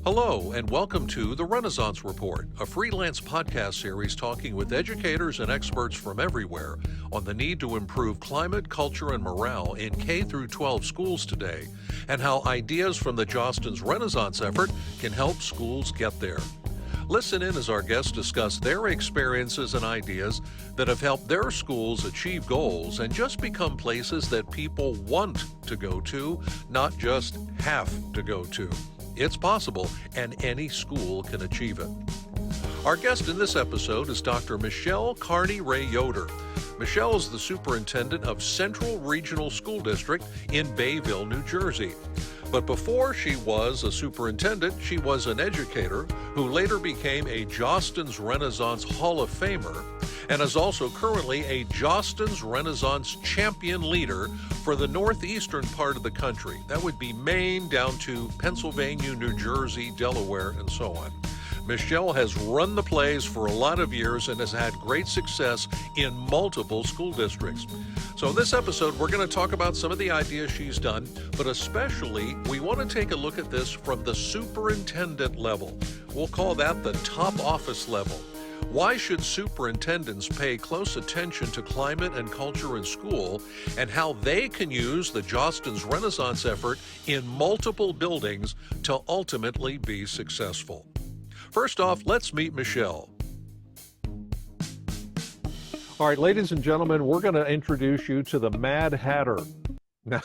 Hello, and welcome to the Renaissance Report, a freelance podcast series talking with educators and experts from everywhere on the need to improve climate, culture, and morale in K through 12 schools today, and how ideas from the Jostens Renaissance effort can help schools get there. Listen in as our guests discuss their experiences and ideas that have helped their schools achieve goals and just become places that people want to go to, not just have to go to. It's possible, and any school can achieve it. Our guest in this episode is Dr. Michelle CarneyRay-Yoder. Michelle is the superintendent of Central Regional School District in Bayville, New Jersey. But before she was a superintendent, she was an educator who later became a Jostens Renaissance Hall of Famer and is also currently a Jostens Renaissance champion leader for the northeastern part of the country. That would be Maine down to Pennsylvania, New Jersey, Delaware, and so on. Michelle has run the plays for a lot of years and has had great success in multiple school districts. So in this episode, we're going to talk about some of the ideas she's done, but especially we want to take a look at this from the superintendent level. We'll call that the top office level. Why should superintendents pay close attention to climate and culture in school, and how they can use the Jostens Renaissance effort in multiple buildings to ultimately be successful? First off, let's meet Michelle. All right, ladies and gentlemen, we're going to introduce you to the Mad Hatter. Now,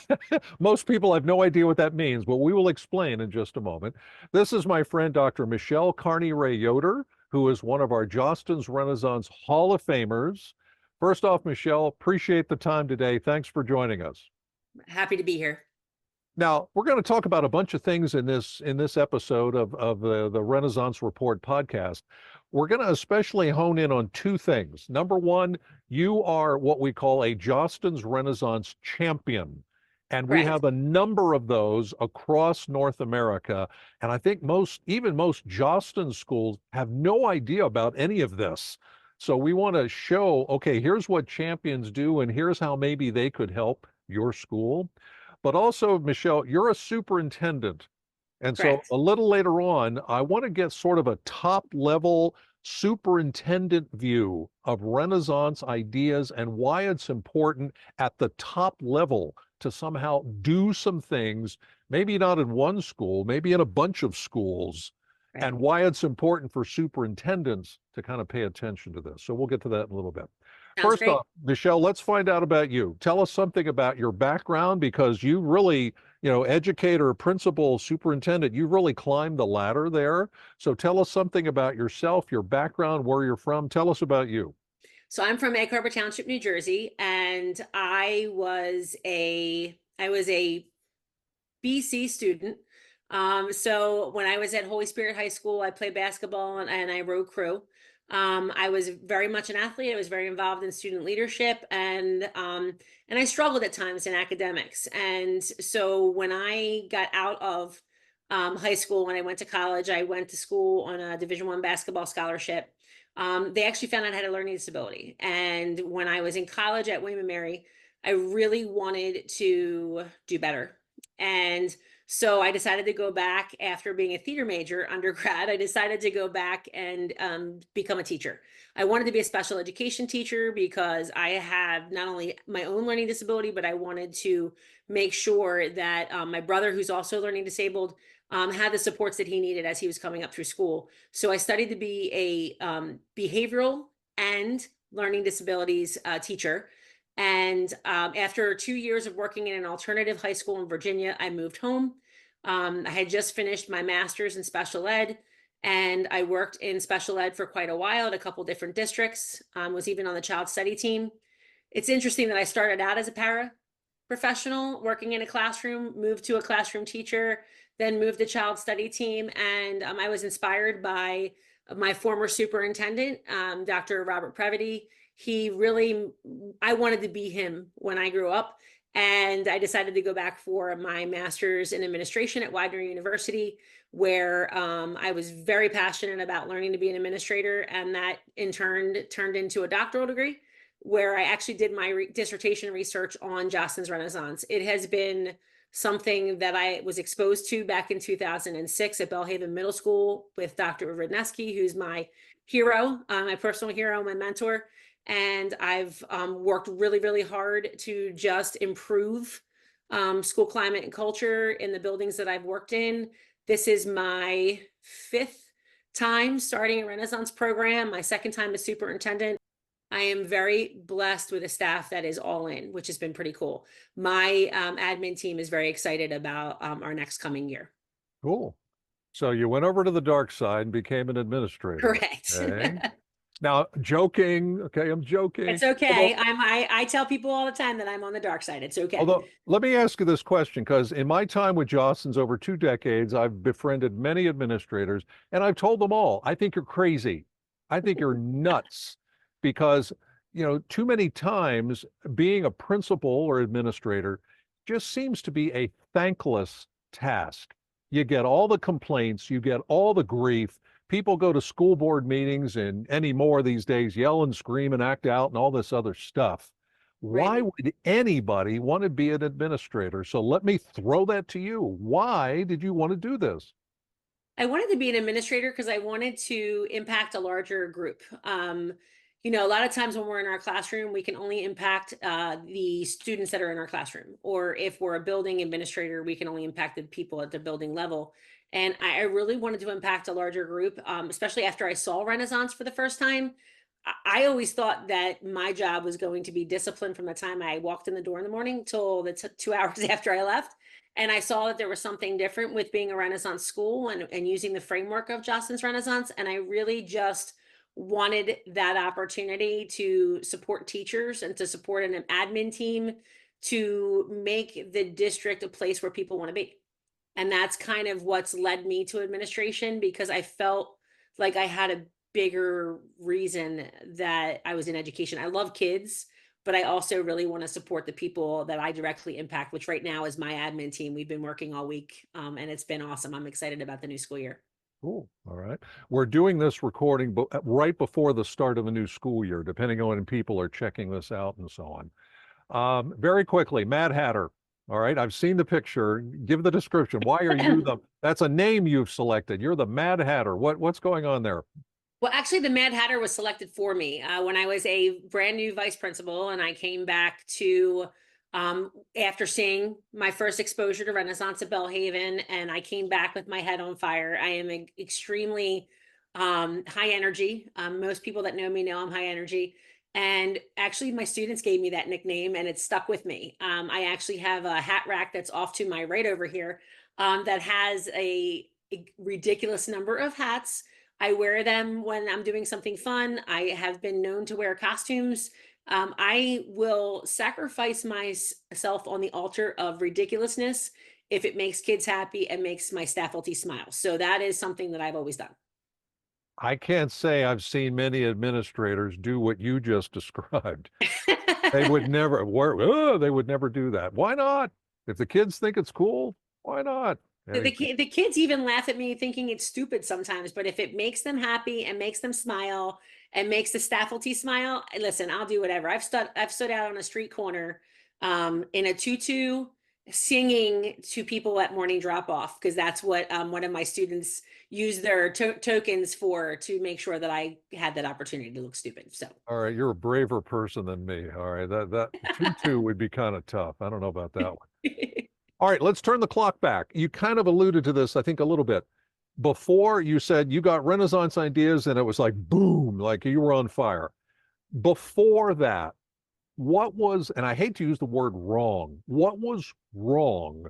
most people have no idea what that means, but we will explain in just a moment. This is my friend, Dr. Michelle CarneyRay-Yoder, who is one of our Jostens Renaissance Hall of Famers. First off, Michelle, appreciate the time today. Thanks for joining us. Happy to be here. Now, we're going to talk about a bunch of things in this episode of the Renaissance Report podcast. We're going to especially hone in on two things. Number one, you are what we call a Jostens Renaissance champion. And we have a number of those across North America. And I think most Jostens schools have no idea about any of this. So we want to show, okay, here's what champions do, and here's how maybe they could help your school. But also, Michelle, you're a superintendent. And so a little later on, I want to get sort of a top-level superintendent view of Renaissance ideas and why it's important at the top level to somehow do some things, maybe not in one school, maybe in a bunch of schools, and why it's important for superintendents to kind of pay attention to this. So we'll get to that in a little bit. First off, Michelle, let's find out about you. Tell us something about your background, because you really, educator, principal, superintendent, you really climbed the ladder there. So tell us something about yourself, your background, where you're from. Tell us about you. So I'm from Egg Harbor Township, New Jersey, and I was a BC student. So when I was at Holy Spirit High School, I played basketball and I rowed crew. I was very much an athlete. I was very involved in student leadership, and I struggled at times in academics. And so when I got out of high school, when I went to college, I went to school on a Division I basketball scholarship. They actually found out I had a learning disability. And when I was in college at William & Mary, I really wanted to do better. And so I decided to go back after being a theater major undergrad. I decided to go back and become a teacher. I wanted to be a special education teacher because I have not only my own learning disability, but I wanted to make sure that my brother, who's also learning disabled, had the supports that he needed as he was coming up through school. So I studied to be a behavioral and learning disabilities teacher. And after 2 years of working in an alternative high school in Virginia, I moved home. I had just finished my master's in special ed, and I worked in special ed for quite a while at a couple different districts, was even on the child study team. It's interesting that I started out as a paraprofessional working in a classroom, moved to a classroom teacher, then moved to child study team. And I was inspired by my former superintendent, Dr. Robert Previty. I wanted to be him when I grew up, and I decided to go back for my master's in administration at Widener University, where I was very passionate about learning to be an administrator, and that in turn turned into a doctoral degree, where I actually did my dissertation research on Jostens Renaissance. It has been something that I was exposed to back in 2006 at Belhaven Middle School with Dr. Radnesky, who's my hero, my personal hero, my mentor. And I've worked really, really hard to just improve school climate and culture in the buildings that I've worked in. This is my 5th time starting a Renaissance program, my 2nd time as superintendent. I am very blessed with a staff that is all in, which has been pretty cool. My admin team is very excited about our next coming year. Cool. So you went over to the dark side and became an administrator. Correct. Okay. Now, joking. Okay, I'm joking. It's okay. Although, I tell people all the time that I'm on the dark side. It's okay. although, let me ask you this question, because in my time with Jostens over 2 decades, I've befriended many administrators, and I've told them all, I think you're crazy. I think you're nuts, because, too many times being a principal or administrator just seems to be a thankless task. You get all the complaints, you get all the grief. People go to school board meetings and anymore these days, yell and scream and act out and all this other stuff. Why Right. would anybody want to be an administrator? So let me throw that to you. Why did you want to do this? I wanted to be an administrator because I wanted to impact a larger group. A lot of times when we're in our classroom, we can only impact the students that are in our classroom. Or if we're a building administrator, we can only impact the people at the building level. And I really wanted to impact a larger group, especially after I saw Renaissance for the first time. I always thought that my job was going to be disciplined from the time I walked in the door in the morning till the 2 hours after I left. And I saw that there was something different with being a Renaissance school and using the framework of Jostens Renaissance. And I really just wanted that opportunity to support teachers and to support an admin team to make the district a place where people want to be. And that's kind of what's led me to administration, because I felt like I had a bigger reason that I was in education. I love kids, but I also really want to support the people that I directly impact, which right now is my admin team. We've been working all week, and it's been awesome. I'm excited about the new school year. Cool. All right. We're doing this recording right before the start of a new school year, depending on when people are checking this out and so on. Very quickly, Mad Hatter. All right. I've seen the picture. Give the description. Why are you that's a name you've selected. You're the Mad Hatter. What's going on there? Well, actually, the Mad Hatter was selected for me when I was a brand new vice principal, and I came back to after seeing my first exposure to Renaissance at Belhaven, and I came back with my head on fire. I am extremely high energy. Most people that know me know I'm high energy. And actually, my students gave me that nickname, and it stuck with me. I actually have a hat rack that's off to my right over here that has a ridiculous number of hats. I wear them when I'm doing something fun. I have been known to wear costumes. I will sacrifice myself on the altar of ridiculousness if it makes kids happy and makes my faculty smile. So that is something that I've always done. I can't say I've seen many administrators do what you just described. They would never they would never do that. Why not? If the kids think it's cool, why not? The kids even laugh at me thinking it's stupid sometimes, but if it makes them happy and makes them smile and makes the faculty smile, listen, I'll do whatever. I've stood out on a street corner in a tutu singing to people at morning drop off, because that's what one of my students used their tokens for, to make sure that I had that opportunity to look stupid. So all right, you're a braver person than me. All right, that tutu would be kind of tough. I don't know about that one. All right, let's turn the clock back. You kind of alluded to this, I think, a little bit. Before, you said you got Renaissance ideas and it was like boom, like you were on fire. Before that, what was, and I hate to use the word wrong, what was wrong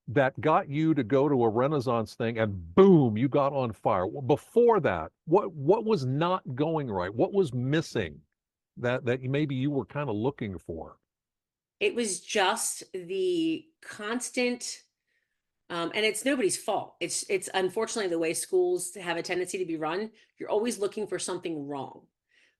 that got you to go to a Renaissance thing and boom, you got on fire? Before that, what was not going right? What was missing that maybe you were kind of looking for? it was just the constant, and it's nobody's fault. It's unfortunately the way schools have a tendency to be run. You're always looking for something wrong.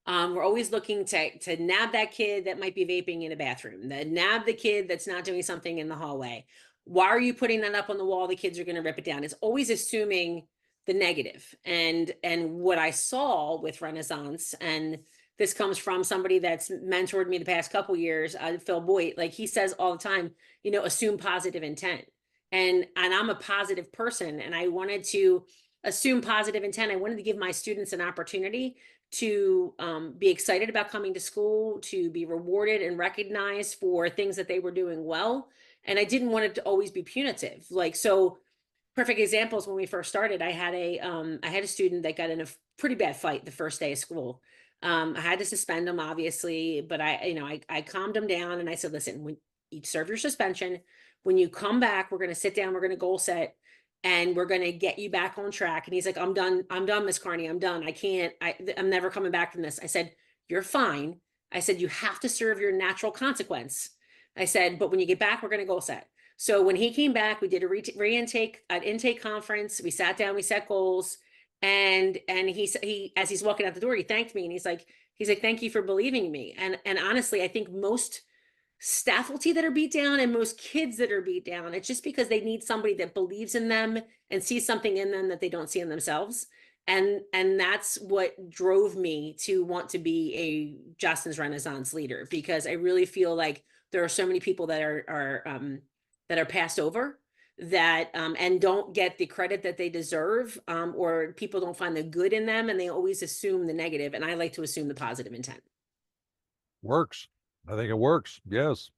We're always looking to nab that kid that might be vaping in a bathroom, nab the kid that's not doing something in the hallway. Why are you putting that up on the wall? The kids are going to rip it down. It's always assuming the negative. And what I saw with Renaissance, and this comes from somebody that's mentored me the past couple years, Phil Boyd, like he says all the time, assume positive intent. and I'm a positive person, and I wanted to assume positive intent. I wanted to give my students an opportunity to be excited about coming to school, to be rewarded and recognized for things that they were doing well. And I didn't want it to always be punitive. Like, so perfect examples, when we first started, I had a student that got in a pretty bad fight the first day of school. I had to suspend him, obviously, but I calmed him down and I said, listen, when you serve your suspension, when you come back, we're going to sit down, we're going to goal set, and we're going to get you back on track. And he's like, I'm done, Miss Carney, I'm done. I'm never coming back from this. I said, you're fine. I said, you have to serve your natural consequence. I said, but when you get back, we're going to goal set. So when he came back, we did a intake conference. We sat down, we set goals, and he as he's walking out the door, he thanked me, and he's like, thank you for believing in me. And honestly, I think most faculty that are beat down and most kids that are beat down, it's just because they need somebody that believes in them and sees something in them that they don't see in themselves. And that's what drove me to want to be a Jostens Renaissance leader, because I really feel like there are so many people that are passed over, that and don't get the credit that they deserve, or people don't find the good in them, and they always assume the negative. And I like to assume the positive intent. Works. I think it works. Yes.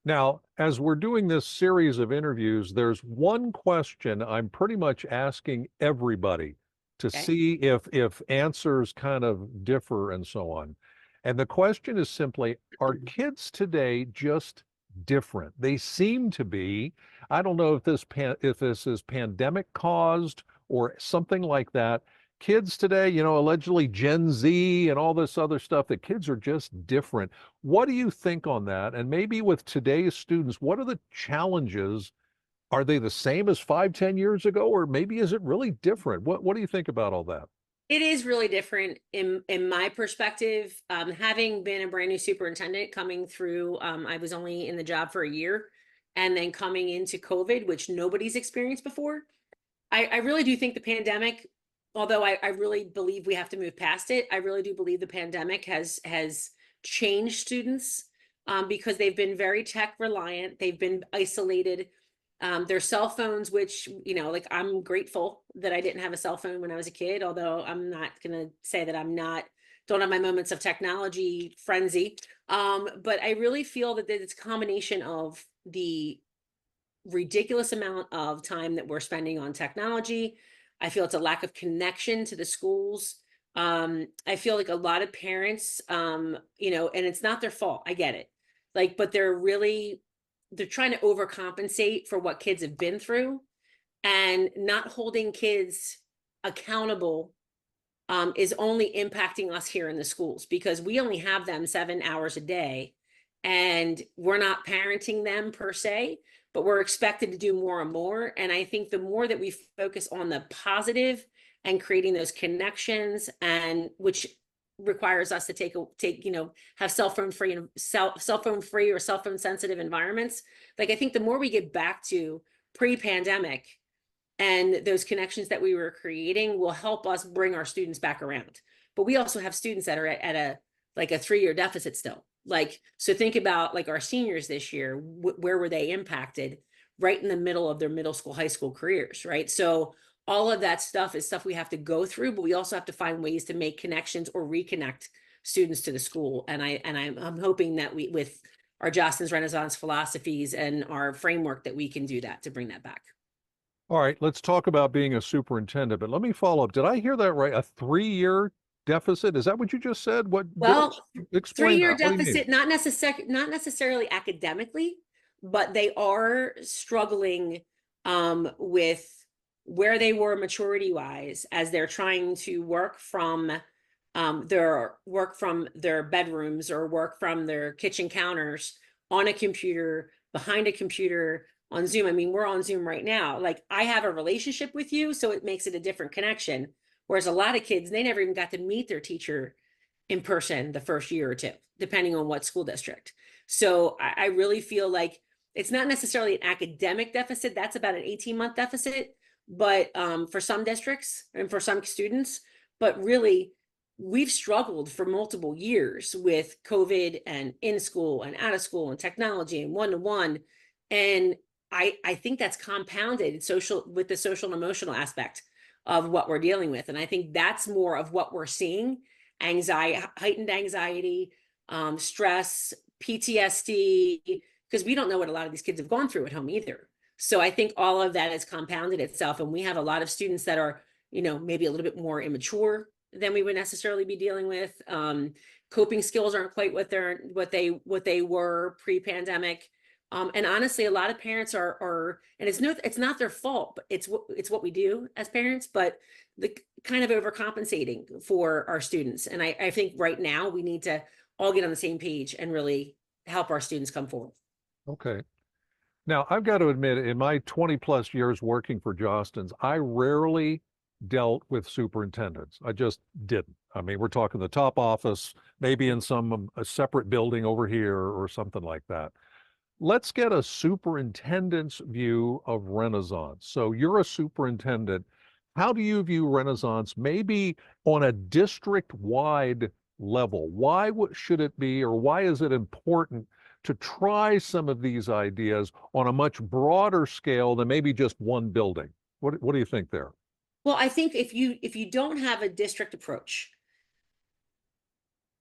Now, as we're doing this series of interviews, there's one question I'm pretty much asking everybody to Okay. see if answers kind of differ and so on. And the question is simply, are kids today just different? They seem to be. I don't know if this is pandemic caused or something like that. Kids today, allegedly Gen Z and all this other stuff, the kids are just different. What do you think on that? And maybe with today's students, what are the challenges? Are they the same as 5, 10 years ago, or maybe is it really different? What do you think about all that? It is really different in my perspective. Having been a brand new superintendent coming through, I was only in the job for a year, and then coming into COVID, which nobody's experienced before. I really do think the pandemic, although I really believe we have to move past it, I really do believe the pandemic has changed students, because they've been very tech reliant. They've been isolated. Their cell phones, which, like, I'm grateful that I didn't have a cell phone when I was a kid, although I'm not going to say that don't have my moments of technology frenzy. But I really feel that it's a combination of the ridiculous amount of time that we're spending on technology. I feel it's a lack of connection to the schools. I feel like a lot of parents, and it's not their fault. I get it. Like, but they're trying to overcompensate for what kids have been through, and not holding kids accountable is only impacting us here in the schools, because we only have them 7 hours a day, and we're not parenting them per se, but we're expected to do more and more. And I think the more that we focus on the positive and creating those connections, and which requires us to have cell phone free or cell phone sensitive environments. Like, I think the more we get back to pre-pandemic and those connections that we were creating will help us bring our students back around. But we also have students that are at a 3-year deficit still. Like, so think about like our seniors this year, where were they impacted? Right in the middle of their middle school, high school careers, right? So all of that stuff is stuff we have to go through, but we also have to find ways to make connections or reconnect students to the school. And I'm hoping that with our Jostens Renaissance philosophies and our framework, that we can do that to bring that back. All right, let's talk about being a superintendent, but let me follow up. Did I hear that right? A 3-year deficit? Is that what you just said? Explain 3-year that. What do you mean? deficit, not necessarily academically, but they are struggling with where they were maturity wise, as they're trying to work from their bedrooms, or work from their kitchen counters, on a computer, behind a computer, on Zoom. I mean, we're on Zoom right now. Like, I have a relationship with you, so it makes it a different connection. Whereas a lot of kids, they never even got to meet their teacher in person the first year or two, depending on what school district. So I really feel like it's not necessarily an academic deficit. That's about an 18-month deficit, but for some districts and for some students. But really, we've struggled for multiple years with COVID, and in school and out of school, and technology, and one-to-one. And I think that's compounded with the social and emotional aspect of what we're dealing with. And I think that's more of what we're seeing: anxiety, heightened anxiety, stress, PTSD, because we don't know what a lot of these kids have gone through at home either. So I think all of that has compounded itself. And we have a lot of students that are, maybe a little bit more immature than we would necessarily be dealing with. Coping skills aren't quite what they were pre-pandemic. And honestly, a lot of parents are, and it's not their fault, but it's what we do as parents, but the kind of overcompensating for our students. And I think right now we need to all get on the same page and really help our students come forward. Okay. Now, I've got to admit, in my 20 plus years working for Jostens, I rarely dealt with superintendents. I just didn't. I mean, we're talking the top office, maybe in a separate building over here or something like that. Let's get a superintendent's view of Renaissance. So you're a superintendent. How do you view Renaissance, maybe on a district-wide level? Why should it be, or why is it important to try some of these ideas on a much broader scale than maybe just one building? What do you think there? Well, I think if you don't have a district approach,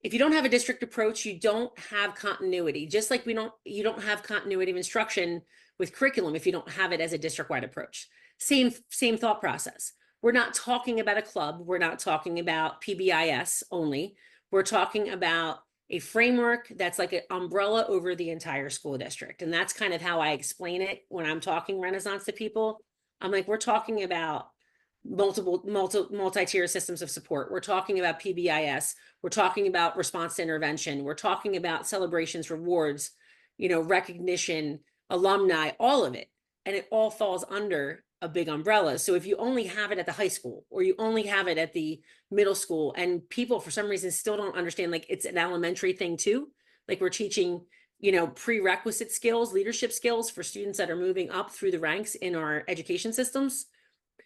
you don't have continuity. Just like you don't have continuity of instruction with curriculum if you don't have it as a district-wide approach. Same thought process. We're not talking about a club. We're not talking about PBIS only. We're talking about a framework that's like an umbrella over the entire school district. And that's kind of how I explain it when I'm talking Renaissance to people. I'm like, we're talking about multi-tier systems of support. We're talking about PBIS. We're talking about response to intervention. We're talking about celebrations, rewards, recognition, alumni, all of it. And it all falls under a big umbrella. So if you only have it at the high school, or you only have it at the middle school, and people for some reason still don't understand, like it's an elementary thing too, like we're teaching, prerequisite skills, leadership skills for students that are moving up through the ranks in our education systems.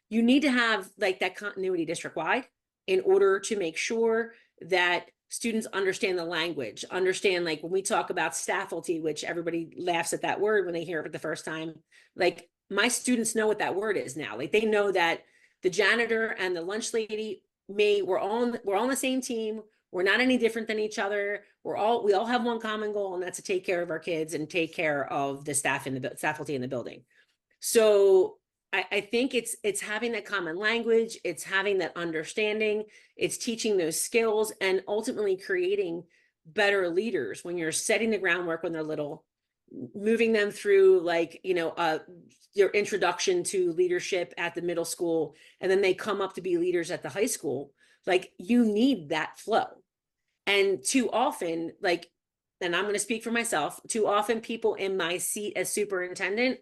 You need to have like that continuity district-wide in order to make sure that students understand the language, understand, like when we talk about faculty, which everybody laughs at that word when they hear it for the first time, like my students know what that word is now. Like they know that the janitor and the lunch lady, we're all on the same team. We're not any different than each other. We all have one common goal, and that's to take care of our kids and take care of the faculty in the building. So I think it's having that common language, it's having that understanding, it's teaching those skills, and ultimately creating better leaders when you're setting the groundwork when they're little, moving them through like, your introduction to leadership at the middle school, and then they come up to be leaders at the high school. Like you need that flow. And too often, like, and I'm going to speak for myself, too often people in my seat as superintendent,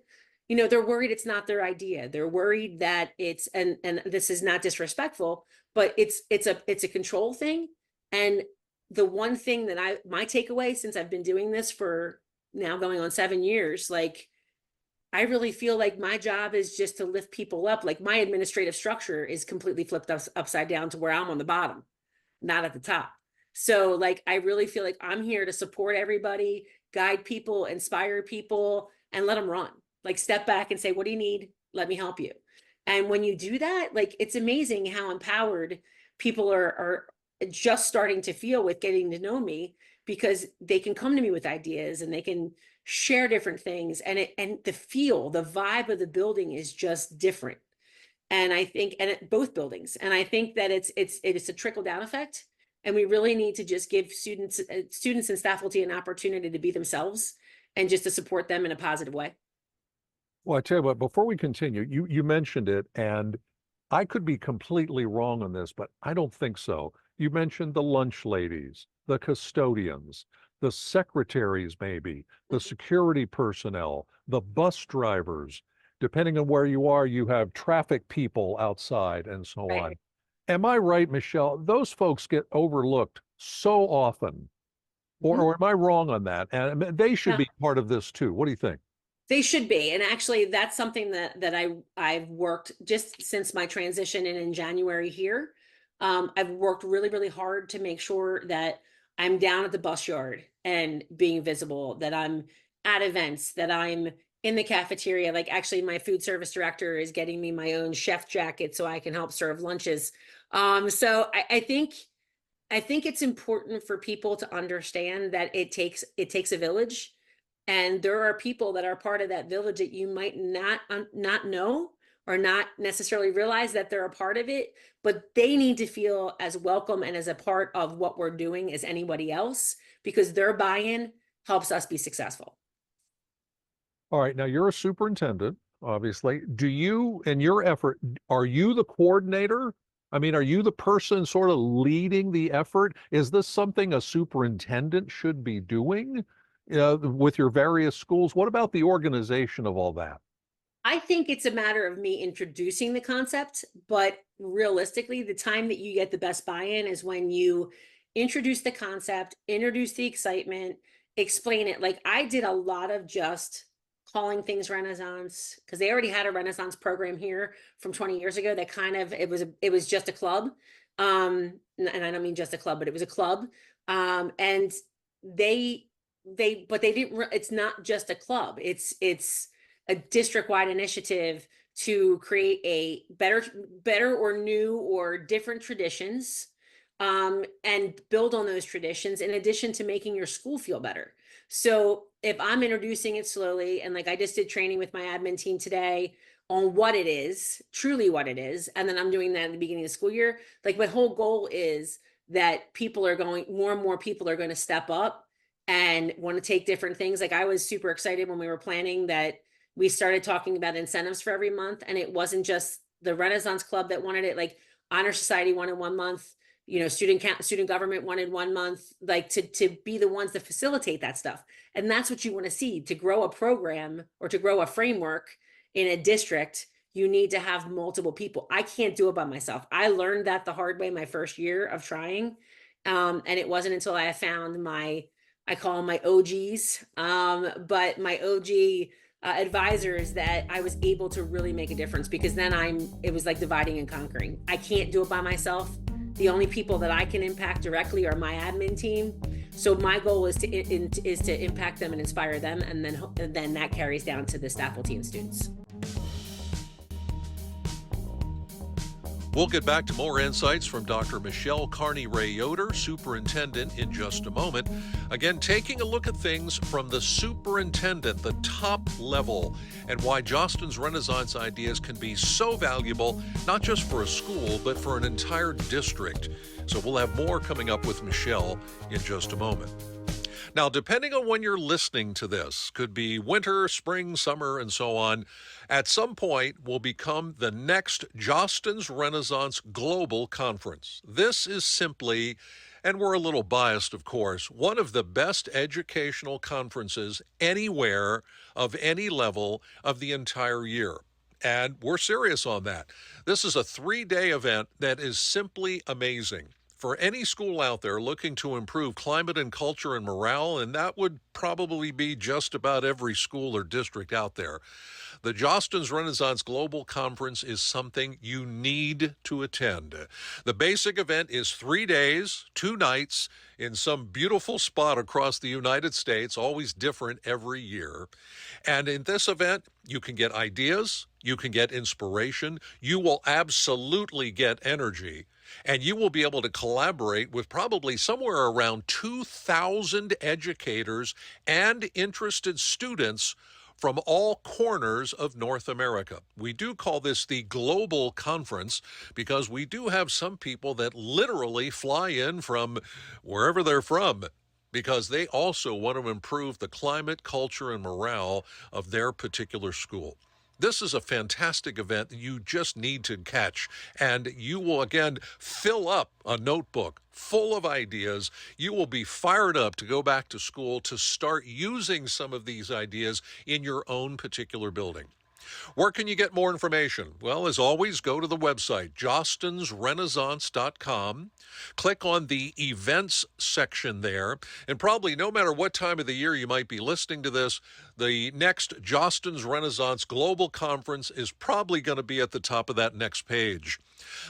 they're worried it's not their idea. They're worried that it's, and this is not disrespectful, but it's a control thing. And the one thing that my takeaway since I've been doing this for now going on 7 years, like, I really feel like my job is just to lift people up. Like my administrative structure is completely flipped upside down to where I'm on the bottom, not at the top. So like, I really feel like I'm here to support everybody, guide people, inspire people, and let them run. Like step back and say, what do you need? Let me help you. And when you do that, like, it's amazing how empowered people are just starting to feel with getting to know me, because they can come to me with ideas and they can share different things. And the vibe of the building is just different. And I think, both buildings, and I think that it's a trickle down effect. And we really need to just give students and faculty an opportunity to be themselves and just to support them in a positive way. Well, I tell you what, before we continue, you mentioned it, and I could be completely wrong on this, but I don't think so. You mentioned the lunch ladies, the custodians, the secretaries, maybe, the security personnel, the bus drivers. Depending on where you are, you have traffic people outside and so Right. on. Am I right, Michelle? Those folks get overlooked so often. Or am I wrong on that? And they should be part of this too. What do you think? They should be. And actually, that's something that I've worked just since my transition in January here. I've worked really, really hard to make sure that I'm down at the bus yard and being visible, that I'm at events, that I'm in the cafeteria. Like actually my food service director is getting me my own chef jacket so I can help serve lunches. So I think it's important for people to understand that it takes a village, and there are people that are part of that village that you might not know or not necessarily realize that they're a part of it, but they need to feel as welcome and as a part of what we're doing as anybody else, because their buy-in helps us be successful. All right, now you're a superintendent, obviously. Do you, in your effort, are you the coordinator? I mean, are you the person sort of leading the effort? Is this something a superintendent should be doing with your various schools? What about the organization of all that? I think it's a matter of me introducing the concept, but realistically, the time that you get the best buy-in is when you introduce the concept, introduce the excitement, explain it. Like I did a lot of just calling things Renaissance because they already had a Renaissance program here from 20 years ago that kind of it was just a club. And I don't mean just a club, but it was a club. And but they didn't it's not just a club. It's a district-wide initiative to create a better or new or different traditions, and build on those traditions in addition to making your school feel better. So if I'm introducing it slowly, and like I just did training with my admin team today on what it is, truly what it is, and then I'm doing that at the beginning of the school year, like my whole goal is that more and more people are going to step up and want to take different things. Like I was super excited when we were planning that we started talking about incentives for every month, and it wasn't just the Renaissance Club that wanted it. Like Honor Society wanted 1 month, student government wanted 1 month, like to be the ones that facilitate that stuff. And that's what you want to see. To grow a program or to grow a framework in a district, you need to have multiple people. I can't do it by myself. I learned that the hard way my first year of trying. And it wasn't until I found I call them my OGs, but my OG advisors, that I was able to really make a difference, because then it was like dividing and conquering. I can't do it by myself. The only people that I can impact directly are my admin team. So my goal is to impact them and inspire them, and then that carries down to the faculty and students. We'll get back to more insights from Dr. Michelle CarneyRay-Yoder, superintendent, in just a moment. Again, taking a look at things from the superintendent, the top level, and why Jostens Renaissance ideas can be so valuable, not just for a school, but for an entire district. So we'll have more coming up with Michelle in just a moment. Now, depending on when you're listening to this, could be winter, spring, summer, and so on, at some point will become the next Jostens Renaissance Global Conference. This is simply, and we're a little biased, of course, one of the best educational conferences anywhere of any level of the entire year. And we're serious on that. This is a 3-day event that is simply amazing for any school out there looking to improve climate and culture and morale, and that would probably be just about every school or district out there. The Jostens Renaissance Global Conference is something you need to attend. The basic event is 3 days, 2 nights, in some beautiful spot across the United States, always different every year. And in this event, you can get ideas, you can get inspiration, you will absolutely get energy, and you will be able to collaborate with probably somewhere around 2,000 educators and interested students from all corners of North America. We do call this the Global Conference because we do have some people that literally fly in from wherever they're from, because they also want to improve the climate, culture, and morale of their particular school. This is a fantastic event that you just need to catch, and you will, again, fill up a notebook full of ideas. You will be fired up to go back to school to start using some of these ideas in your own particular building. Where can you get more information? Well, as always, go to the website, jostensrenaissance.com. Click on the events section there, and probably no matter what time of the year you might be listening to this, The next Jostens Renaissance Global Conference is probably going to be at the top of that next page.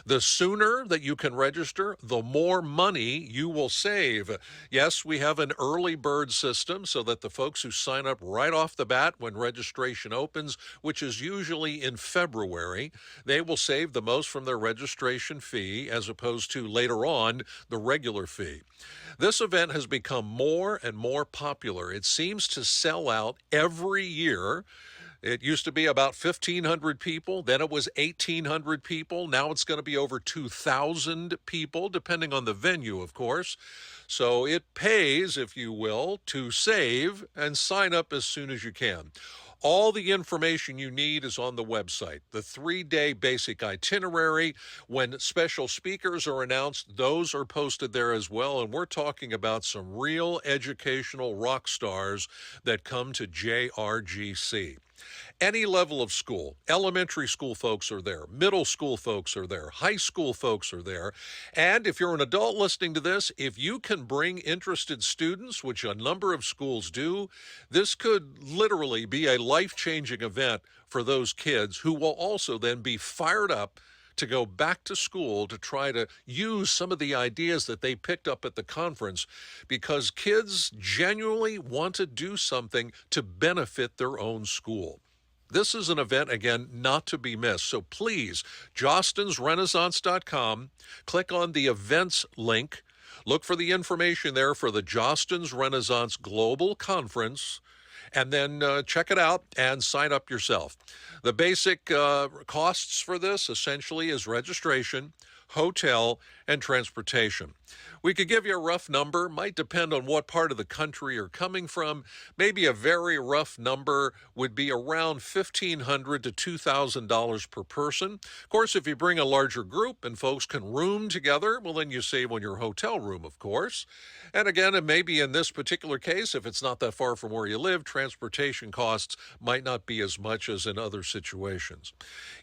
The sooner that you can register, the more money you will save. Yes, we have an early bird system so that the folks who sign up right off the bat when registration opens, which is usually in February, they will save the most from their registration fee as opposed to later on the regular fee. This event has become more and more popular. It seems to sell out every year. It used to be about 1,500 people, then it was 1,800 people. Now it's going to be over 2,000 people, depending on the venue, of course. So it pays, if you will, to save and sign up as soon as you can. All the information you need is on the website. The 3-day basic itinerary. When special speakers are announced, those are posted there as well. And we're talking about some real educational rock stars that come to JRGC. Any level of school, elementary school folks are there, middle school folks are there, high school folks are there. And if you're an adult listening to this, if you can bring interested students, which a number of schools do, this could literally be a life-changing event for those kids who will also then be fired up to go back to school to try to use some of the ideas that they picked up at the conference, because kids genuinely want to do something to benefit their own school. This is an event, again, not to be missed. So please, jostensrenaissance.com, click on the events link, look for the information there for the Jostens Renaissance Global Conference, and then check it out and sign up yourself. The basic costs for this essentially is registration, hotel, and transportation. We could give you a rough number, might depend on what part of the country you're coming from. Maybe a very rough number would be around $1,500 to $2,000 per person. Of course, if you bring a larger group and folks can room together, well, then you save on your hotel room, of course. And again, and maybe in this particular case, if it's not that far from where you live, transportation costs might not be as much as in other situations.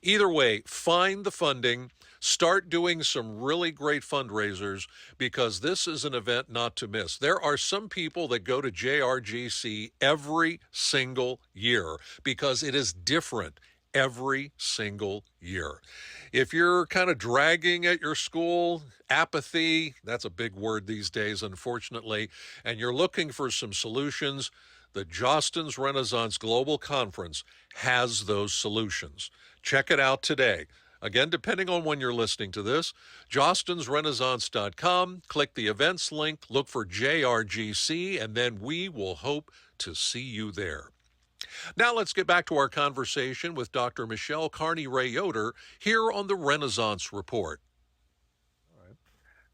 Either way, find the funding, start doing some really great fundraisers, because this is an event not to miss. There are some people that go to JRGC every single year because it is different every single year. If you're kind of dragging at your school, apathy, that's a big word these days, unfortunately, and you're looking for some solutions, the Jostens Renaissance Global Conference has those solutions. Check it out today. Again, depending on when you're listening to this, jostensrenaissance.com, click the events link, look for JRGC, and then we will hope to see you there. Now let's get back to our conversation with Dr. Michelle CarneyRay-Yoder here on the Renaissance Report. All right.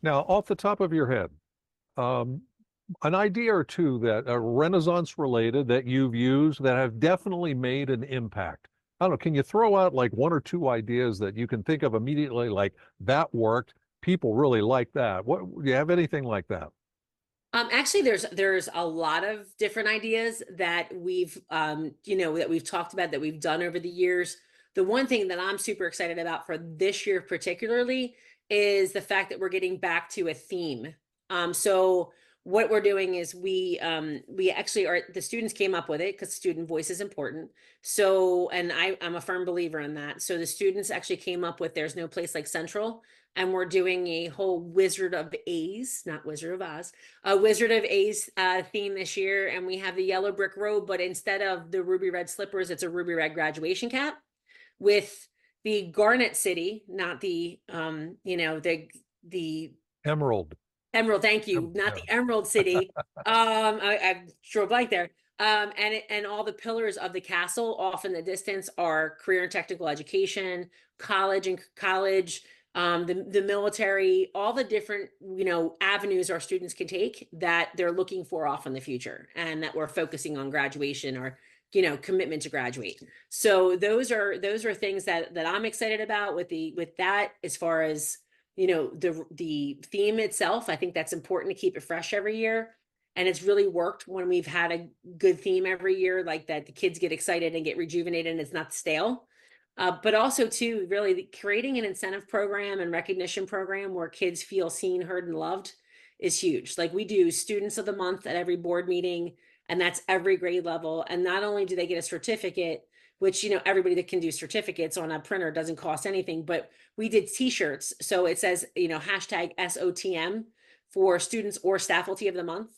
Now, off the top of your head, an idea or two that are Renaissance related that you've used that have definitely made an impact. I don't know, can you throw out like one or two ideas that you can think of immediately, like that worked, people really like that? What, do you have anything like that? Actually, there's a lot of different ideas that we've that we've talked about, that we've done over the years. The one thing that I'm super excited about for this year particularly is the fact that we're getting back to a theme. So what we're doing is we actually are, the students came up with it because student voice is important. So, and I'm a firm believer in that. So the students actually came up with There's No Place Like Central, and we're doing a whole Wizard of A's, not Wizard of Oz, a Wizard of A's theme this year. And we have the yellow brick road, but instead of the ruby red slippers, it's a ruby red graduation cap with the Garnet City, not the, the Emerald. Emerald, thank you. Not the Emerald City. I drew a blank there. And all the pillars of the castle off in the distance are career and technical education, college, the military, all the different, avenues our students can take that they're looking for off in the future, and that we're focusing on graduation or, commitment to graduate. So those are things that I'm excited about with that, as far as, the theme itself. I think that's important to keep it fresh every year. And it's really worked when we've had a good theme every year, like that the kids get excited and get rejuvenated and it's not stale. But also too, really creating an incentive program and recognition program where kids feel seen, heard, and loved is huge. Like we do Students of the Month at every board meeting. And that's every grade level. And not only do they get a certificate, which, you know, everybody that can do certificates on a printer doesn't cost anything, but we did t-shirts. So it says, you know, hashtag SOTM for students or faculty of the month.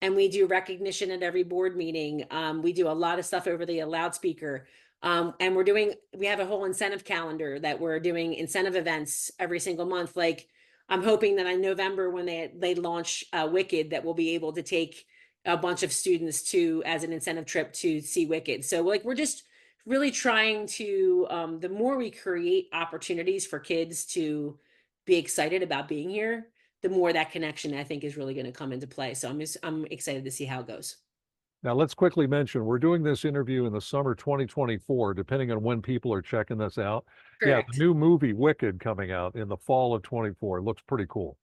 And we do recognition at every board meeting. We do a lot of stuff over the loudspeaker. And we have a whole incentive calendar that we're doing incentive events every single month. Like I'm hoping that in November when they launch Wicked, that we'll be able to take a bunch of students as an incentive trip to see Wicked. So like we're just really trying to the more we create opportunities for kids to be excited about being here, the more that connection I think is really going to come into play. So I'm excited to see how it goes. Now, let's quickly mention, we're doing this interview in the summer 2024, depending on when people are checking this out. Yeah, Correct. the new movie Wicked coming out in the fall of 24 looks pretty cool.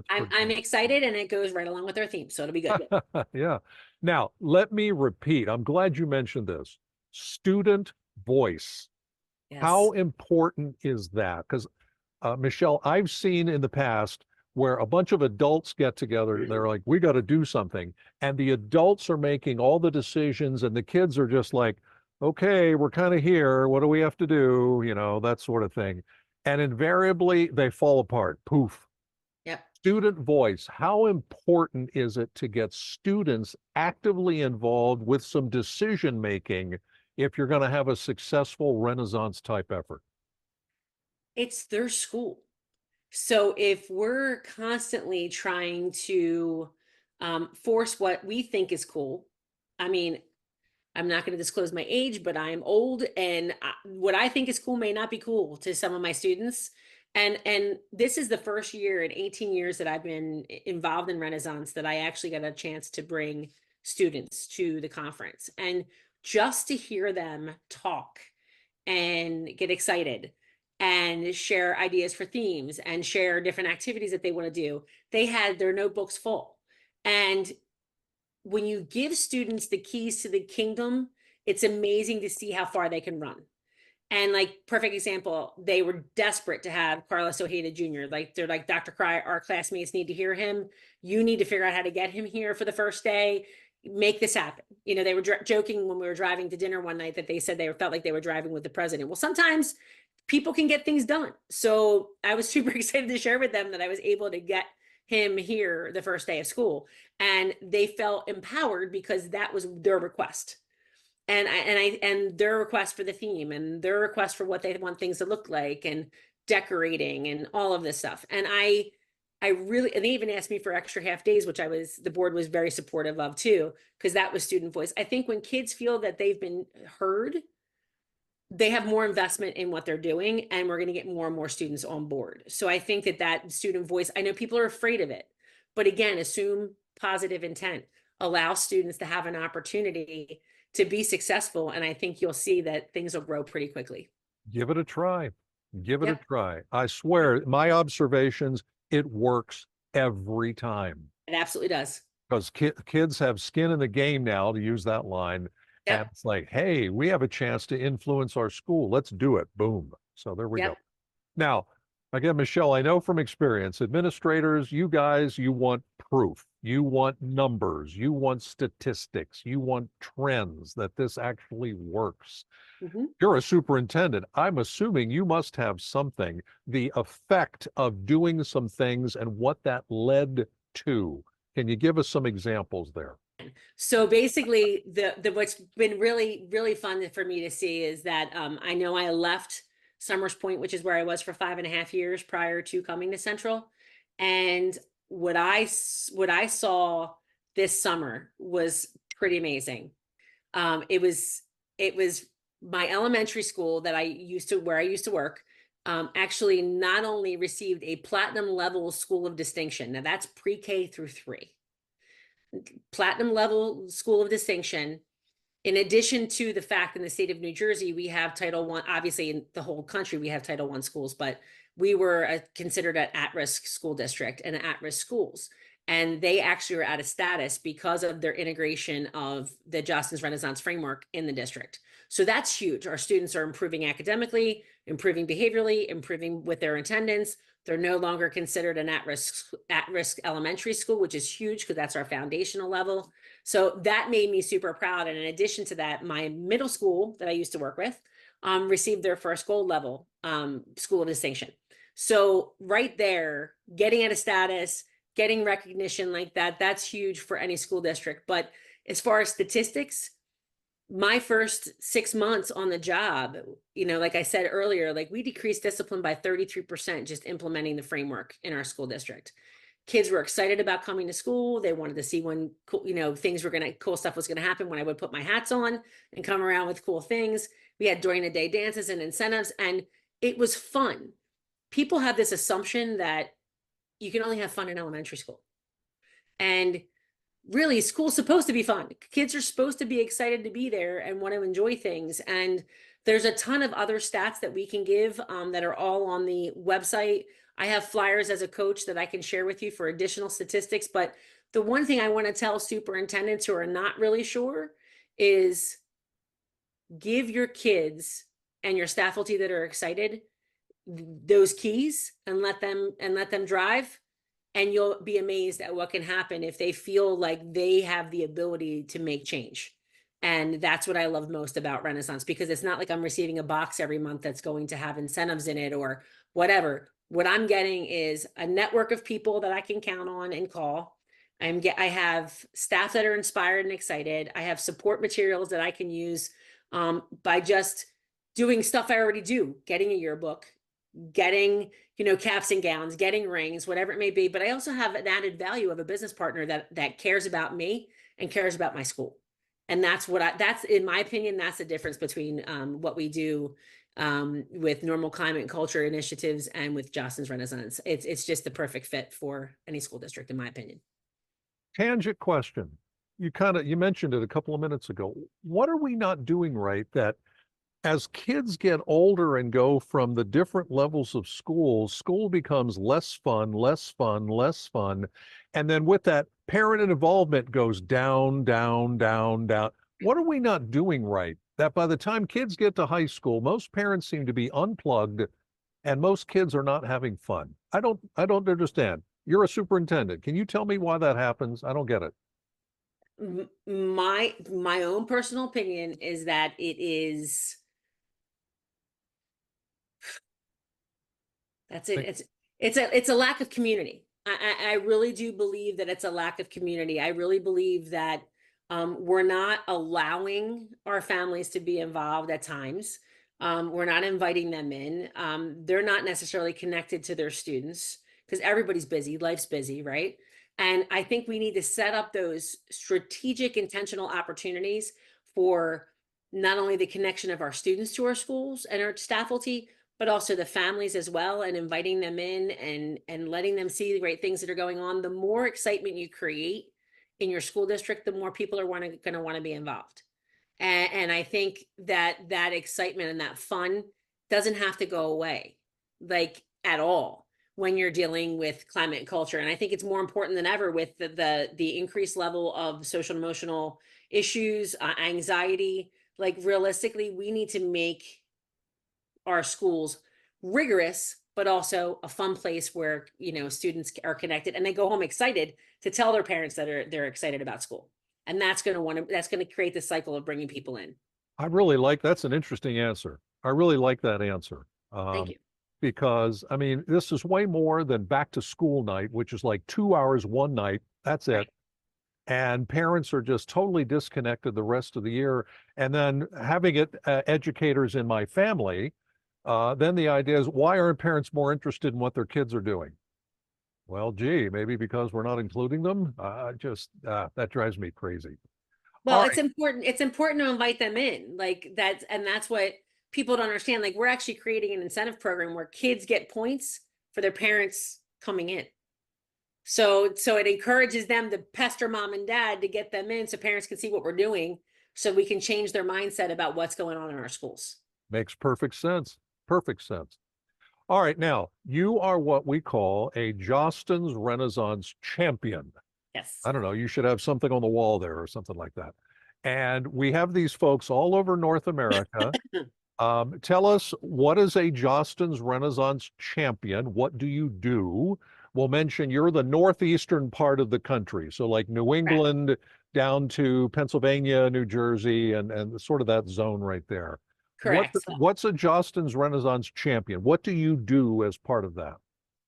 I'm excited, and it goes right along with our theme, so it'll be good. Yeah. Now, let me repeat. I'm glad you mentioned this. Student voice. Yes. How important is that? Because, Michelle, I've seen in the past where a bunch of adults get together, they're like, we got to do something. And the adults are making all the decisions, and the kids are just like, okay, we're kind of here. What do we have to do? You know, that sort of thing. And invariably, they fall apart. Poof. Yep. Student voice. How important is it to get students actively involved with some decision making if you're going to have a successful Renaissance type effort? It's their school. So if we're constantly trying to force what we think is cool, I mean, I'm not going to disclose my age, but I'm old, and what I think is cool may not be cool to some of my students. And this is the first year in 18 years that I've been involved in Renaissance that I actually got a chance to bring students to the conference, and just to hear them talk and get excited and share ideas for themes and share different activities that they want to do. They had their notebooks full. And when you give students the keys to the kingdom, it's amazing to see how far they can run. And like, perfect example, they were desperate to have Carlos Ojeda Jr. Like, they're like, Dr. Cry, our classmates need to hear him. You need to figure out how to get him here for the first day. Make this happen. You know, they were joking when we were driving to dinner one night that they said they felt like they were driving with the president. Well, sometimes people can get things done. So I was super excited to share with them that I was able to get him here the first day of school, and they felt empowered because that was their request. And their request for the theme and their request for what they want things to look like and decorating and all of this stuff. And I really, and they even asked me for extra half days, which the board was very supportive of too, because that was student voice. I think when kids feel that they've been heard, they have more investment in what they're doing, and we're going to get more and more students on board. So I think that student voice, I know people are afraid of it, but again, assume positive intent, allow students to have an opportunity to be successful. And I think you'll see that things will grow pretty quickly. Give it a try. Give it Yep. a try. I swear, my observations, it works every time. It absolutely does. Because kids have skin in the game now, to use that line. Yep. And it's like, hey, we have a chance to influence our school. Let's do it. Boom. So there we Yep. go. Now, again, Michelle, I know from experience, administrators, you guys, you want proof. You want numbers. You want statistics. You want trends that this actually works. Mm-hmm. You're a superintendent. I'm assuming you must have something, the effect of doing some things and what that led to. Can you give us some examples there? So basically, the what's been really, really fun for me to see is that I know I left Summers Point, which is where I was for 5.5 years prior to coming to Central. And what I saw this summer was pretty amazing. It was my elementary school that where I used to work, actually not only received a platinum level school of distinction. Now that's pre-K through 3. Platinum level school of distinction. In addition to the fact in the state of New Jersey, we have Title I, obviously in the whole country, we have Title I schools, but we were considered an at-risk school district and at-risk schools. And they actually are out of status because of their integration of the Jostens Renaissance framework in the district. So that's huge. Our students are improving academically, improving behaviorally, improving with their attendance. They're no longer considered an at-risk elementary school, which is huge because that's our foundational level. So that made me super proud. And in addition to that, my middle school that I used to work with received their first gold level school of distinction. So right there, getting at a status, getting recognition like that, that's huge for any school district. But as far as statistics, my first 6 months on the job, like I said earlier, like we decreased discipline by 33% just implementing the framework in our school district. Kids were excited about coming to school. They wanted to see when, cool stuff was going to happen when I would put my hats on and come around with cool things. We had during the day dances and incentives, and it was fun. People have this assumption that you can only have fun in elementary school. And really, school's supposed to be fun. Kids are supposed to be excited to be there and want to enjoy things. And there's a ton of other stats that we can give that are all on the website. I have flyers as a coach that I can share with you for additional statistics. But the one thing I want to tell superintendents who are not really sure is give your kids and your staff faculty that are excited those keys and let them drive. And you'll be amazed at what can happen if they feel like they have the ability to make change. And that's what I love most about Renaissance, because it's not like I'm receiving a box every month that's going to have incentives in it or whatever. What I'm getting is a network of people that I can count on and call. I have staff that are inspired and excited. I have support materials that I can use by just doing stuff I already do, getting a yearbook, getting caps and gowns, getting rings, whatever it may be. But I also have an added value of a business partner that cares about me and cares about my school. And that's in my opinion, that's the difference between what we do with normal climate and culture initiatives and with Jostens Renaissance. It's just the perfect fit for any school district, in my opinion. Tangent question. You mentioned it a couple of minutes ago. What are we not doing right that as kids get older and go from the different levels of school becomes less fun. And then with that, parent involvement goes down, down, down, down. What are we not doing right? That by the time kids get to high school, most parents seem to be unplugged and most kids are not having fun. I don't understand. You're a superintendent. Can you tell me why that happens? I don't get it. My own personal opinion is that it is. That's it. It's a lack of community. I really do believe that it's a lack of community. I really believe that we're not allowing our families to be involved at times. We're not inviting them in. They're not necessarily connected to their students because everybody's busy. Life's busy, right? And I think we need to set up those strategic, intentional opportunities for not only the connection of our students to our schools and our staff faculty, but also the families as well, and inviting them in and letting them see the great things that are going on. The more excitement you create in your school district, the more people are going to want to be involved. And I think that excitement and that fun doesn't have to go away, like at all, when you're dealing with climate and culture. And I think it's more important than ever with the increased level of social and emotional issues, anxiety. Like realistically, we need to make our schools rigorous, but also a fun place where students are connected and they go home excited to tell their parents that they're excited about school. And that's going to create the cycle of bringing people in. That's an interesting answer. I really like that answer. Thank you. Because I mean, this is way more than back to school night, which is like 2 hours one night. That's it. And parents are just totally disconnected the rest of the year. And then having educators in my family, then the idea is, why aren't parents more interested in what their kids are doing? Well, gee, maybe because we're not including them. That drives me crazy. Well, it's important. It's important to invite them in, that's what people don't understand. Like, we're actually creating an incentive program where kids get points for their parents coming in. So it encourages them to pester mom and dad to get them in, so parents can see what we're doing, so we can change their mindset about what's going on in our schools. Makes perfect sense. Perfect sense. All right. Now, you are what we call a Jostens Renaissance champion. Yes. I don't know. You should have something on the wall there or something like that. And we have these folks all over North America. Tell us, what is a Jostens Renaissance champion? What do you do? We'll mention you're the northeastern part of the country, so like New Correct. England down to Pennsylvania, New Jersey, and sort of that zone right there. Correct. What's a Jostens Renaissance champion? What do you do as part of that?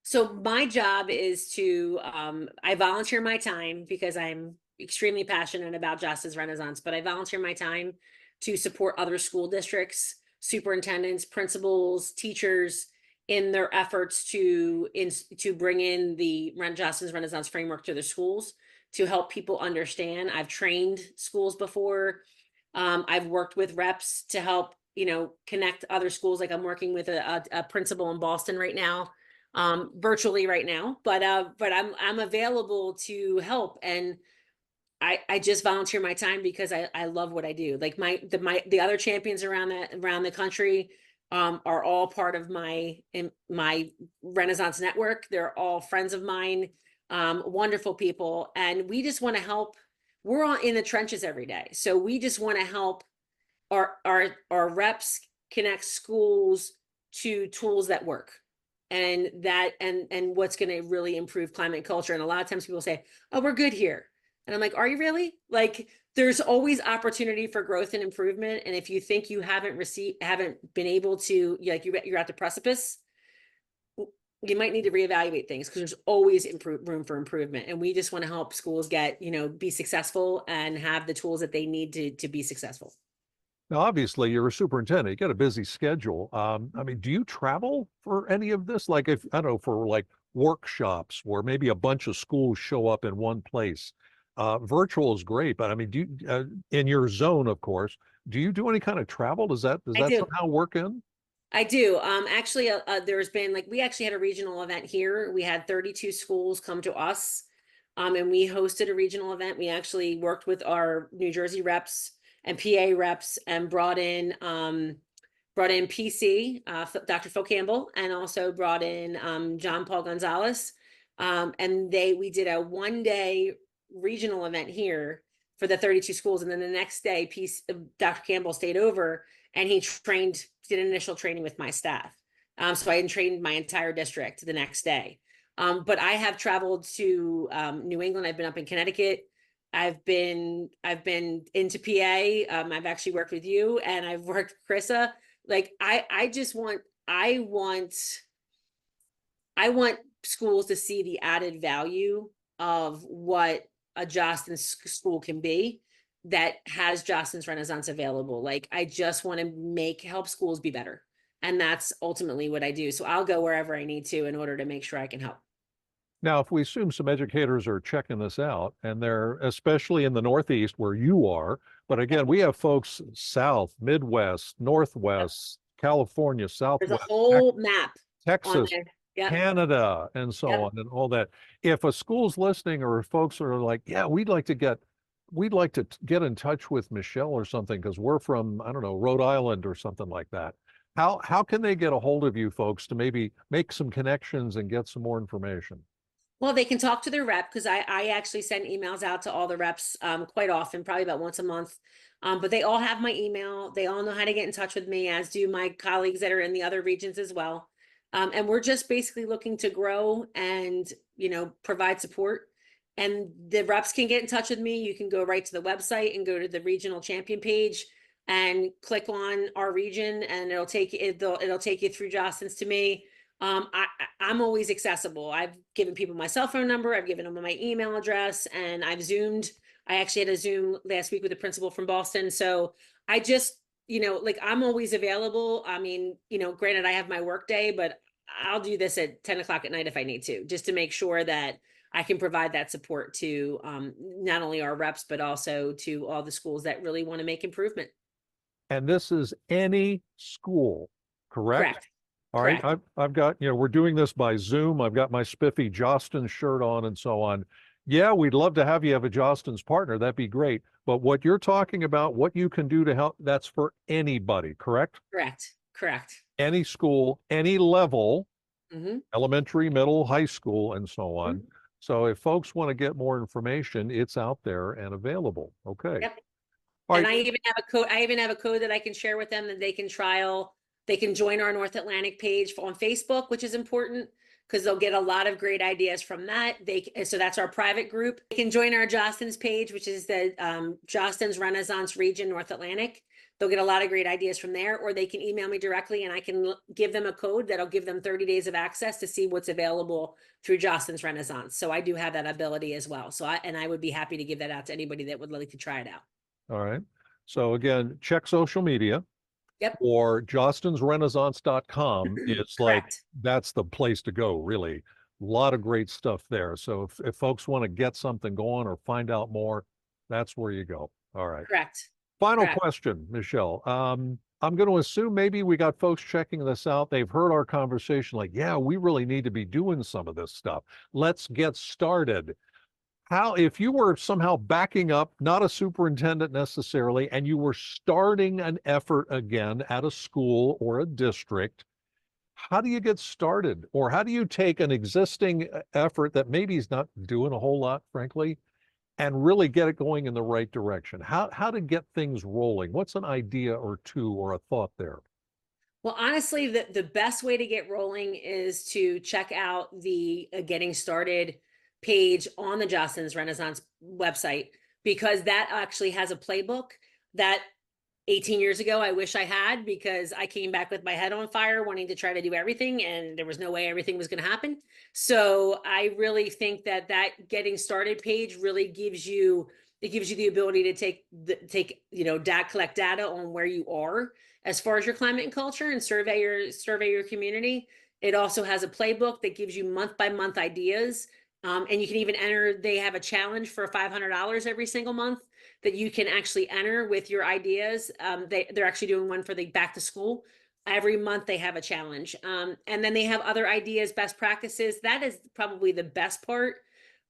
So my job is to, I volunteer my time because I'm extremely passionate about Jostens Renaissance, but I volunteer my time to support other school districts, superintendents, principals, teachers in their efforts to bring in the Jostens Renaissance framework to the schools to help people understand. I've trained schools before. I've worked with reps to help, connect other schools. Like I'm working with a principal in Boston right now, virtually right now, but I'm available to help. And I just volunteer my time because I love what I do. Like the other champions around the country are all part of my Renaissance network. They're all friends of mine, wonderful people, and we just want to help. We're all in the trenches every day, so we just want to help our reps connect schools to tools that work, and what's going to really improve climate and culture. And a lot of times people say, "Oh, we're good here." And I'm like, are you really? Like, there's always opportunity for growth and improvement. And if you think you haven't been able to, like you're at the precipice, you might need to reevaluate things because there's always room for improvement. And we just want to help schools be successful and have the tools that they need to be successful. Now, obviously, you're a superintendent. You got a busy schedule. I mean, do you travel for any of this? Like, if I don't know, for like workshops where maybe a bunch of schools show up in one place. Virtual is great, but I mean, do you, in your zone, of course, do you do any kind of travel? Does that I do. somehow work in? I do. Actually, there's been we actually had a regional event here. We had 32 schools come to us, and we hosted a regional event. We actually worked with our New Jersey reps and PA reps and brought in PC, Dr. Phil Campbell, and also brought in John Paul Gonzalez, and we did a 1-day regional event here for the 32 schools, and then the next day Dr. Campbell stayed over and he did initial training with my staff, so I trained my entire district the next day. But I have traveled to New England. I've been up in Connecticut. I've been into PA. I've actually worked with you, and I've worked with Chrissa. Like I want schools to see the added value of what a Jostens school can be that has Jostens Renaissance available. Like I just want to help schools be better. And that's ultimately what I do. So I'll go wherever I need to in order to make sure I can help. Now, if we assume some educators are checking this out, and they're especially in the Northeast where you are, but again, we have folks South, Midwest, Northwest, California, There's a Southwest, whole map on Texas, there. Yep. Canada, and so Yep. on, and all that. If a school's listening, or if folks are like, yeah, we'd like to get in touch with Michelle or something because we're from, I don't know, Rhode Island or something like that. How can they get a hold of you folks to maybe make some connections and get some more information? Well, they can talk to their rep because I actually send emails out to all the reps quite often, probably about once a month. But they all have my email. They all know how to get in touch with me, as do my colleagues that are in the other regions as well. And we're just basically looking to grow and, provide support. And the reps can get in touch with me. You can go right to the website and go to the regional champion page and click on our region, and it'll take you through Jostens to me. I'm always accessible. I've given people my cell phone number. I've given them my email address, and I've Zoomed. I actually had a Zoom last week with a principal from Boston. So I just, I'm always available. I mean, granted I have my work day, but I'll do this at 10 o'clock at night if I need to, just to make sure that I can provide that support to not only our reps, but also to all the schools that really want to make improvement. And this is any school, correct? Correct. All right, I've got, we're doing this by Zoom. I've got my spiffy Jostens shirt on and so on. Yeah, we'd love to have you have a Jostens partner. That'd be great. But what you're talking about, what you can do to help, that's for anybody, correct? Correct. Any school, any level, Mm-hmm. elementary, middle, high school, and so on. Mm-hmm. So if folks want to get more information, it's out there and available. Okay. Yep. All And right. I even have a code, that I can share with them that they can trial. They can join our North Atlantic page on Facebook, which is important because they'll get a lot of great ideas from that. So that's our private group. They can join our Jostens page, which is the Jostens Renaissance Region North Atlantic. They'll get a lot of great ideas from there, or they can email me directly and I can give them a code that'll give them 30 days of access to see what's available through Jostens Renaissance. So I do have that ability as well. So I would be happy to give that out to anybody that would like to try it out. All right. So again, check social media. Yep. Or jostensrenaissance.com is like, Correct. that's the place to go, really. A lot of great stuff there. So if folks want to get something going or find out more, that's where you go. All right. Correct. Final Correct. question, Michelle. I'm going to assume maybe we got folks checking this out. They've heard our conversation like, yeah, we really need to be doing some of this stuff. Let's get started. How, if you were somehow backing up, not a superintendent necessarily, and you were starting an effort again at a school or a district, how do you get started? Or how do you take an existing effort that maybe is not doing a whole lot, frankly, and really get it going in the right direction? How to get things rolling? What's an idea or two or a thought there? Well, honestly, the best way to get rolling is to check out the Getting Started page on the Jostens Renaissance website, because that actually has a playbook that 18 years ago I wish I had, because I came back with my head on fire wanting to try to do everything and there was no way everything was going to happen. So I really think that Getting Started page really gives you the ability to collect data on where you are as far as your climate and culture, and survey your community. It also has a playbook that gives you month by month ideas. And you can even enter, they have a challenge for $500 every single month that you can actually enter with your ideas. They're actually doing one for the back to school. Every month they have a challenge. And then they have other ideas, best practices. That is probably the best part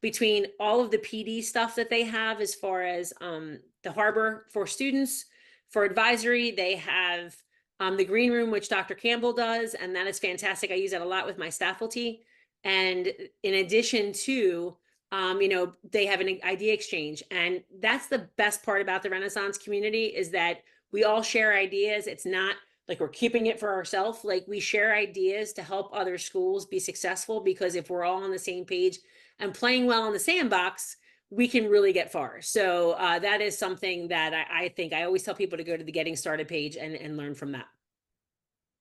between all of the PD stuff that they have, as far as the harbor for students, for advisory. They have the green room, which Dr. Campbell does, and that is fantastic. I use that a lot with my faculty. And in addition to, they have an idea exchange. And that's the best part about the Renaissance community, is that we all share ideas. It's not like we're keeping it for ourselves. Like, we share ideas to help other schools be successful, because if we're all on the same page and playing well in the sandbox, we can really get far. So that is something that I think I always tell people to go to the Getting Started page and learn from that.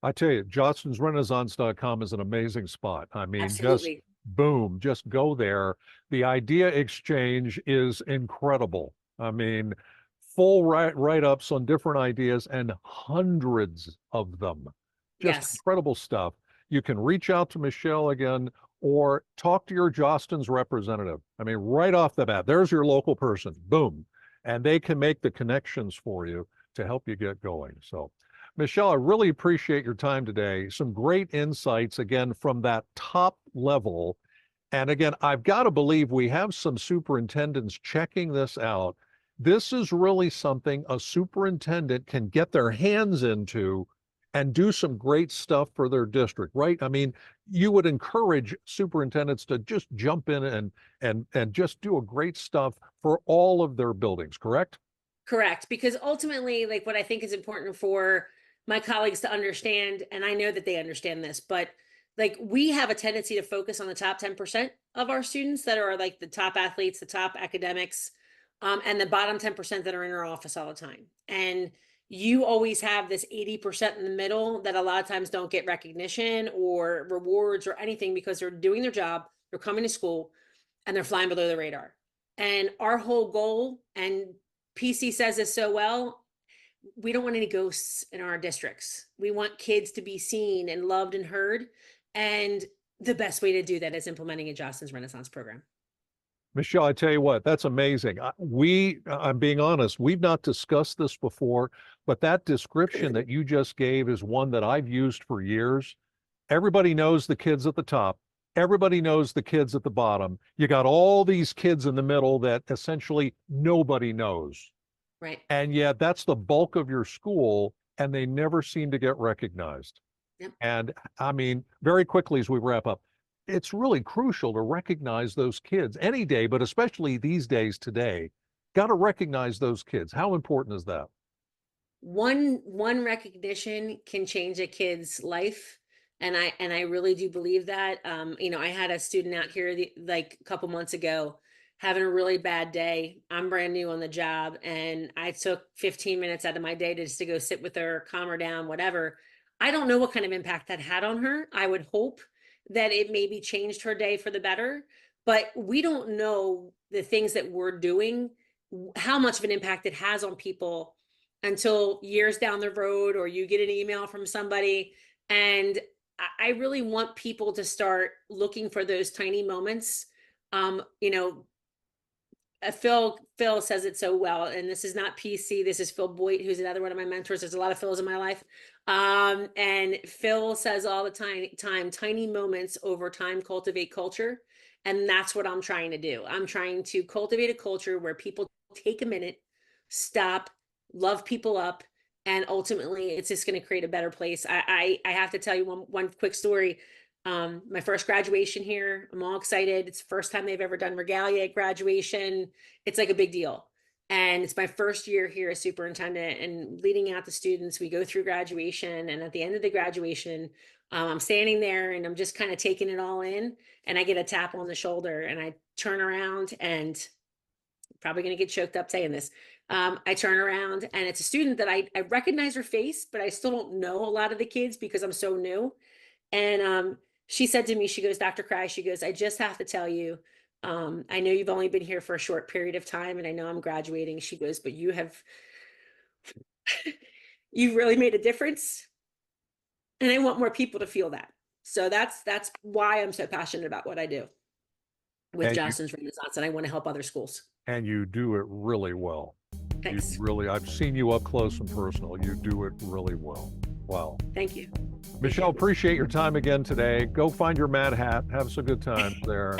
I tell you, jostensrenaissance.com is an amazing spot. I mean, Absolutely. just boom, just go there. The idea exchange is incredible. I mean, full write-ups on different ideas and hundreds of them. Just Yes. incredible stuff. You can reach out to Michelle again or talk to your Jostens representative. I mean, right off the bat, there's your local person, boom, and they can make the connections for you to help you get going. So, Michelle, I really appreciate your time today. Some great insights, again, from that top level. And again, I've got to believe we have some superintendents checking this out. This is really something a superintendent can get their hands into and do some great stuff for their district, right? I mean, you would encourage superintendents to just jump in and just do a great stuff for all of their buildings, correct? Correct. Because ultimately, like, what I think is important for my colleagues to understand, and I know that they understand this, but like, we have a tendency to focus on the top 10% of our students that are like the top athletes, the top academics, and the bottom 10% that are in our office all the time. And you always have this 80% in the middle that a lot of times don't get recognition or rewards or anything, because they're doing their job, they're coming to school, and they're flying below the radar. And our whole goal, and PC says this so well, we don't want any ghosts in our districts. We want kids to be seen and loved and heard. And the best way to do that is implementing a Jostens Renaissance program. Michelle, I tell you what, that's amazing. I'm being honest, we've not discussed this before, but that description that you just gave is one that I've used for years. Everybody knows the kids at the top. Everybody knows the kids at the bottom. You got all these kids in the middle that essentially nobody knows. Right. And yet that's the bulk of your school, and they never seem to get recognized. Yep. And I mean, very quickly as we wrap up, it's really crucial to recognize those kids any day, but especially these days today, got to recognize those kids. How important is that? One recognition can change a kid's life, and I really do believe that. I had a student out here like a couple months ago having a really bad day. I'm brand new on the job, and I took 15 minutes out of my day just to go sit with her, calm her down, whatever. I don't know what kind of impact that had on her. I would hope that it maybe changed her day for the better, but we don't know the things that we're doing, how much of an impact it has on people until years down the road, or you get an email from somebody. And I really want people to start looking for those tiny moments. Phil says it so well, and this is not PC. This is Phil Boyd, who's another one of my mentors. There's a lot of Phils in my life. And Phil says all the time, tiny moments over time cultivate culture. And that's what I'm trying to do. I'm trying to cultivate a culture where people take a minute, stop, love people up, and ultimately it's just going to create a better place. I have to tell you one quick story. My first graduation here, I'm all excited. It's the first time they've ever done regalia at graduation. It's like a big deal. And it's my first year here as superintendent, and leading out the students, we go through graduation. And at the end of the graduation, I'm standing there and I'm just kind of taking it all in. And I get a tap on the shoulder, and I turn around, and I'm probably going to get choked up saying this. I turn around, and it's a student that I recognize her face, but I still don't know a lot of the kids because I'm so new. And she said to me, she goes, Dr. Cry, she goes, I just have to tell you, I know you've only been here for a short period of time, and I know I'm graduating. She goes, but you've really made a difference. And I want more people to feel that. So that's why I'm so passionate about what I do with Jostens Renaissance, and I want to help other schools. And you do it really well. Thanks. I've seen you up close and personal. You do it really well. Wow. Thank you. Michelle, appreciate your time again today. Go find your Mad Hat. Have some good times there.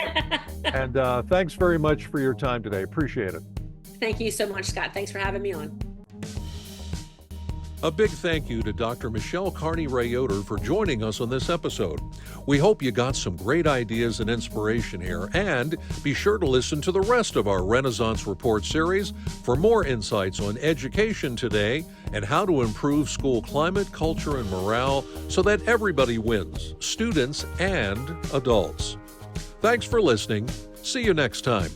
And thanks very much for your time today. Appreciate it. Thank you so much, Scott. Thanks for having me on. A big thank you to Dr. Michelle CarneyRay-Yoder for joining us on this episode. We hope you got some great ideas and inspiration here, and be sure to listen to the rest of our Renaissance Report series for more insights on education today and how to improve school climate, culture, and morale so that everybody wins, students and adults. Thanks for listening. See you next time.